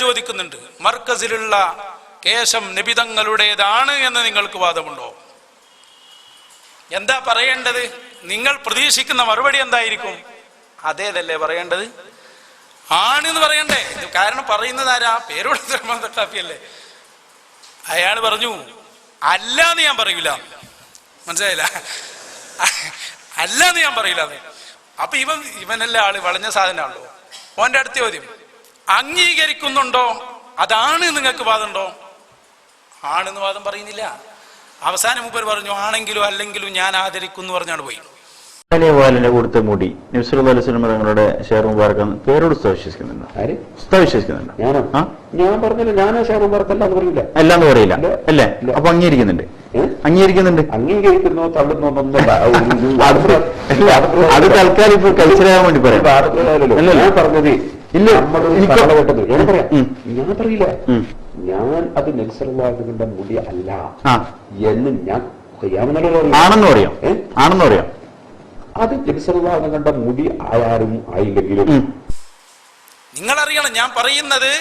ചോദിക്കുന്നുണ്ട്, മർക്കസിലുള്ള കേശം നബിതങ്ങളുടേതാണ് എന്ന് നിങ്ങൾക്ക് വാദമുണ്ടോ? എന്താ പറയേണ്ടത്? നിങ്ങൾ പ്രതീക്ഷിക്കുന്ന മറുപടി എന്തായിരിക്കും? അതേതല്ലേ പറയേണ്ടത്? ആണെന്ന് പറയണ്ടേ? ഇത് കാരണം പറയുന്നത് ആരാ? പേരോട് തട്ടാപ്പിയല്ലേ. അയാൾ പറഞ്ഞു അല്ലാന്ന് ഞാൻ പറയൂല. മനസ്സിലായില്ല? അല്ലാന്ന് ഞാൻ പറയില്ല. അപ്പൊ ഇവനല്ല ആള് വളഞ്ഞ സാധനമാണല്ലോ. ഓന്റെ അടുത്ത ചോദ്യം, അംഗീകരിക്കുന്നുണ്ടോ? അതാണ് നിങ്ങൾക്ക് വാദമുണ്ടോ? ആണെന്ന് വാദം പറയുന്നില്ല. അവസാനം മൂപ്പർ പറഞ്ഞു ആണെങ്കിലും അല്ലെങ്കിലും ഞാൻ ആദരിക്കുന്നു പറഞ്ഞാണ് പോയി. കൊടുത്ത മുടി തങ്ങളുടെ ഷെയർ മുബാറക്ക് പേരോട് വിശ്വസിക്കുന്നുണ്ട്. വിശ്വസിക്കുന്നുണ്ട്. ഞാൻ പറഞ്ഞില്ല, ഞാൻ ഷെയർ മുബാറക്ക് അല്ലാന്ന് പറയില്ല. അല്ലാന്ന് പറയില്ല അല്ലേ? അപ്പൊ അംഗീകരിക്കുന്നുണ്ട്. അംഗീകരിക്കുന്നോ തള്ളുന്നോ അത് തൽക്കാലം ഇപ്പൊ കൾച്ചറാകാൻ വേണ്ടി പറയാം. ഞാൻ പറഞ്ഞത് ഇല്ല, കേട്ടത് ഞാൻ പറയാം. ഞാൻ പറയില്ല, ഞാൻ അത് നബിസല്ലല്ലാഹുവിന്റെ മുടി അല്ല എന്ന് ഞാൻ ആണെന്ന് പറയാം. ആണെന്ന് പറയാം. അത് നബിസല്ലല്ലാഹു കണ്ട മുടി ആയാലും ആയില്ലെങ്കിലും നിങ്ങളറിയണം, ഞാൻ പറയുന്നത്